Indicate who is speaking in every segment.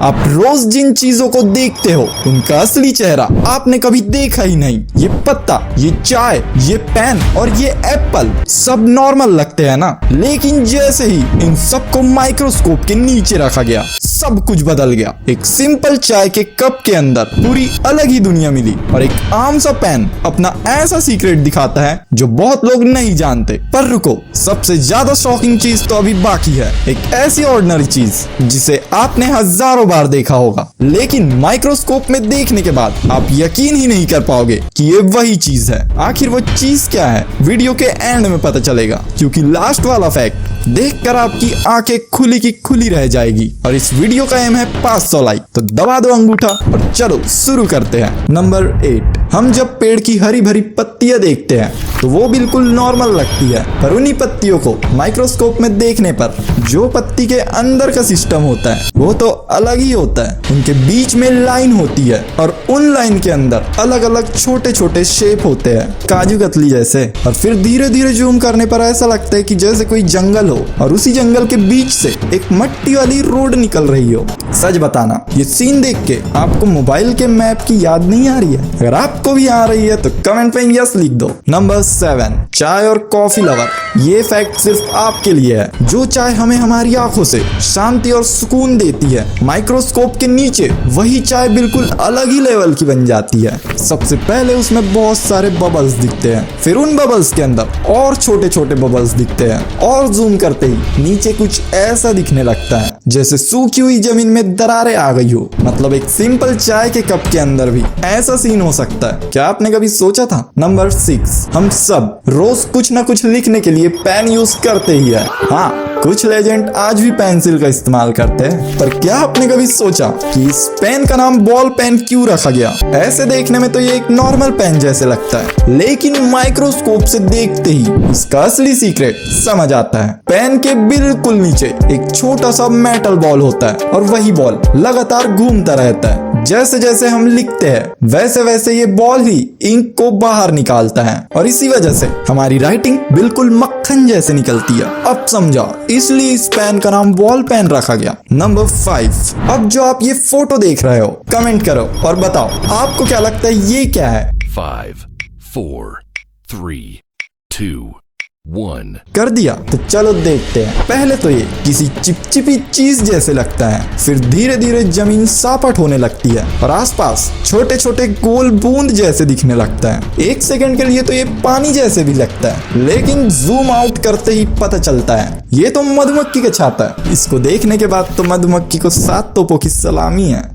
Speaker 1: आप रोज जिन चीजों को देखते हो उनका असली चेहरा आपने कभी देखा ही नहीं। ये पत्ता, ये चाय, ये पेन और ये एप्पल सब नॉर्मल लगते हैं ना, लेकिन जैसे ही इन सबको माइक्रोस्कोप के नीचे रखा गया सब कुछ बदल गया। एक सिंपल चाय के कप के अंदर पूरी अलग ही दुनिया मिली और एक आम सा पेन अपना ऐसा सीक्रेट दिखाता है जो बहुत लोग नहीं जानते। पर रुको, सबसे ज्यादा शॉकिंग चीज तो अभी बाकी है। एक ऐसी ऑर्डिनरी चीज जिसे आपने हजारों बार देखा होगा, लेकिन माइक्रोस्कोप में देखने के बाद आप यकीन ही नहीं कर पाओगे कि ये वही चीज है। आखिर वो चीज क्या है, वीडियो के एंड में पता चलेगा, क्योंकि लास्ट वाला फैक्ट देखकर आपकी आंखें खुली की खुली रह जाएगी। और इस वीडियो का एम है 500 लाइक, तो दबा दो अंगूठा और चलो शुरू करते हैं। नंबर 8, हम जब पेड़ की हरी भरी पत्तियां देखते हैं तो वो बिल्कुल नॉर्मल लगती है, पर उन्हीं पत्तियों को माइक्रोस्कोप में देखने पर जो पत्ती के अंदर का सिस्टम होता है वो तो अलग ही होता है। उनके बीच में लाइन होती है और उन लाइन के अंदर अलग अलग छोटे छोटे शेप होते हैं, काजू कतली जैसे। और फिर धीरे धीरे जूम करने पर ऐसा लगता है कि जैसे कोई जंगल हो और उसी जंगल के बीच से एक मट्टी वाली रोड निकल रही हो। सच बताना, ये सीन देख के आपको मोबाइल के मैप की याद नहीं आ रही है? अगर आपको भी आ रही है तो कमेंट में यस लिख दो। नंबर 7, चाय और कॉफी लवर। ये फैक्ट सिर्फ आपके लिए है। जो चाय हमें हमारी आंखों से शांति और सुकून देती है, माइक्रोस्कोप के नीचे वही चाय बिल्कुल अलग ही लेवल की बन जाती है। सबसे पहले उसमें बहुत सारे बबल्स दिखते हैं, फिर उन बबल्स के अंदर और छोटे छोटे बबल्स दिखते हैं, और जूम करते ही नीचे कुछ ऐसा दिखने लगता है जैसे सूखी हुई जमीन में दरारें आ गई हो। मतलब एक सिंपल चाय के कप के अंदर भी ऐसा सीन हो सकता है। क्या आपने कभी सोचा था? नंबर 6, हम सब रोज कुछ ना कुछ लिखने के लिए पेन यूज करते ही है। हाँ, कुछ लेजेंड आज भी पेंसिल का इस्तेमाल करते हैं, पर क्या आपने कभी सोचा कि इस पेन का नाम बॉल पेन क्यों रखा गया? ऐसे देखने में तो ये एक नॉर्मल पेन जैसे लगता है, लेकिन माइक्रोस्कोप से देखते ही इसका असली सीक्रेट समझ आता है। पेन के बिल्कुल नीचे एक छोटा सा मेटल बॉल होता है और वही बॉल लगातार घूमता रहता है। जैसे जैसे हम लिखते हैं वैसे वैसे ये बॉल ही इंक को बाहर निकालता है और इसी वजह से हमारी राइटिंग बिल्कुल मक्खन जैसे निकलती है। अब समझा, इसलिए इस पेन का नाम बॉल पेन रखा गया। नंबर 5, अब जो आप ये फोटो देख रहे हो, कमेंट करो और बताओ आपको क्या लगता है ये क्या है?
Speaker 2: 5, 4, 3, 2, 1।
Speaker 1: कर दिया? तो चलो देखते हैं। पहले तो ये किसी चिपचिपी चीज जैसे लगता है, फिर धीरे धीरे जमीन सापट होने लगती है और आसपास छोटे छोटे गोल बूंद जैसे दिखने लगता है। एक सेकंड के लिए तो ये पानी जैसे भी लगता है, लेकिन जूम आउट करते ही पता चलता है ये तो मधुमक्खी का छाता है। इसको देखने के बाद तो मधुमक्खी को 7 तोपों की सलामी है।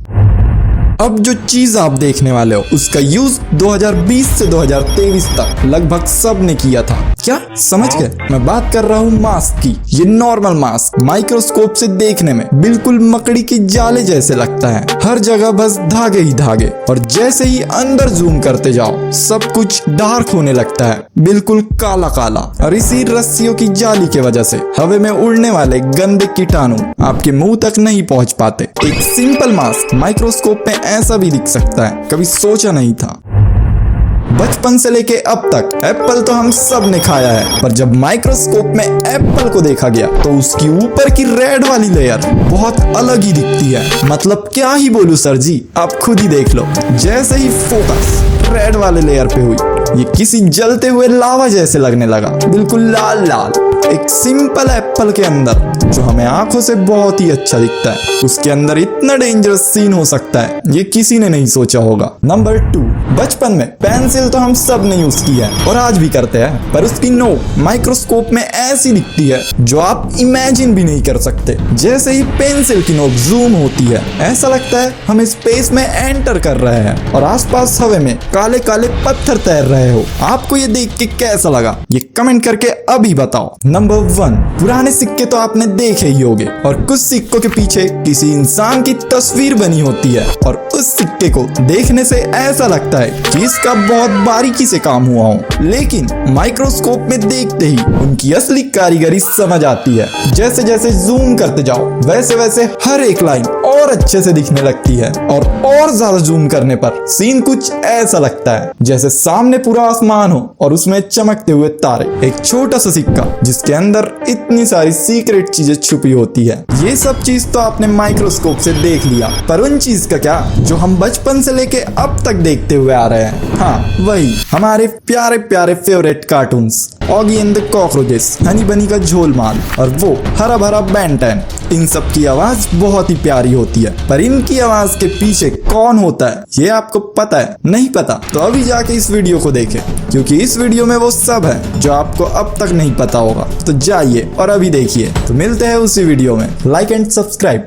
Speaker 1: अब जो चीज आप देखने वाले हो उसका यूज 2020 से 2023 तक लगभग सब ने किया था। क्या समझ गए? मैं बात कर रहा हूँ मास्क की। ये नॉर्मल मास्क माइक्रोस्कोप से देखने में बिल्कुल मकड़ी की जाले जैसे लगता है, हर जगह बस धागे ही धागे, और जैसे ही अंदर जूम करते जाओ सब कुछ डार्क होने लगता है, बिल्कुल काला काला। और इसी रस्सियों की जाली के वजह से हवा में उड़ने वाले गंदे कीटाणु आपके मुंह तक नहीं पहुंच पाते। एक सिंपल मास्क माइक्रोस्कोप में ऐसा भी दिख सकता है, कभी सोचा नहीं था। बचपन से लेके अब तक एप्पल तो हम सब ने खाया है, पर जब माइक्रोस्कोप में एप्पल को देखा गया तो उसकी ऊपर की रेड वाली लेयर बहुत अलग ही दिखती है। मतलब क्या ही बोलूं सर जी, आप खुद ही देख लो। जैसे ही फोकस रेड वाले लेयर पे हुई, ये किसी जलते हुए लावा जैसे लगने लगा, बिल्कुल लाल लाल। एक सिंपल एप्पल के अंदर जो हमें आंखों से बहुत ही अच्छा दिखता है, उसके अंदर इतना डेंजरस सीन हो सकता है ये किसी ने नहीं सोचा होगा। नंबर 2, बचपन में पेंसिल तो हम सब ने यूज की है और आज भी करते हैं, पर उसकी नोक माइक्रोस्कोप में ऐसी दिखती है जो आप इमेजिन भी नहीं कर सकते। जैसे ही पेंसिल की नोक जूम होती है ऐसा लगता है हम स्पेस में एंटर कर रहे हैं और आसपास हवा में काले काले पत्थर तैर रहे हो। आपको ये देख के कैसा लगा ये कमेंट करके अभी बताओ। नंबर 1, पुराने सिक्के तो आपने देखे ही होंगे और कुछ सिक्कों के पीछे किसी इंसान की तस्वीर बनी होती है और उस सिक्के को देखने से ऐसा लगता है कि इसका बहुत बारीकी से काम हुआ हो, लेकिन माइक्रोस्कोप में देखते ही उनकी असली कारीगरी समझ आती है। जैसे जैसे जूम करते जाओ वैसे वैसे हर एक लाइन और अच्छे से दिखने लगती है और ज्यादा जूम करने पर सीन कुछ ऐसा लगता है जैसे सामने पूरा पूरा आसमान हो और उसमें चमकते हुए तारे, एक छोटा सा सिक्का जिसके अंदर इतनी सारी सीक्रेट चीजें छुपी होती है। ये सब चीज तो आपने माइक्रोस्कोप से देख लिया, पर उन चीज का क्या जो हम बचपन से लेके अब तक देखते हुए आ रहे हैं। हाँ, वही हमारे प्यारे प्यारे favourite cartoons, Oggy and the cockroaches, Honey बनी का झोलमाल और वो हरा भरा बेन 10। इन सब की आवाज बहुत ही प्यारी होती है, पर इनकी आवाज के पीछे कौन होता है ये आपको पता है? नहीं पता तो अभी जाके इस वीडियो को देखें, क्योंकि इस वीडियो में वो सब है जो आपको अब तक नहीं पता होगा। तो जाइए और अभी देखिए। तो मिलते हैं उसी वीडियो में। Like and subscribe.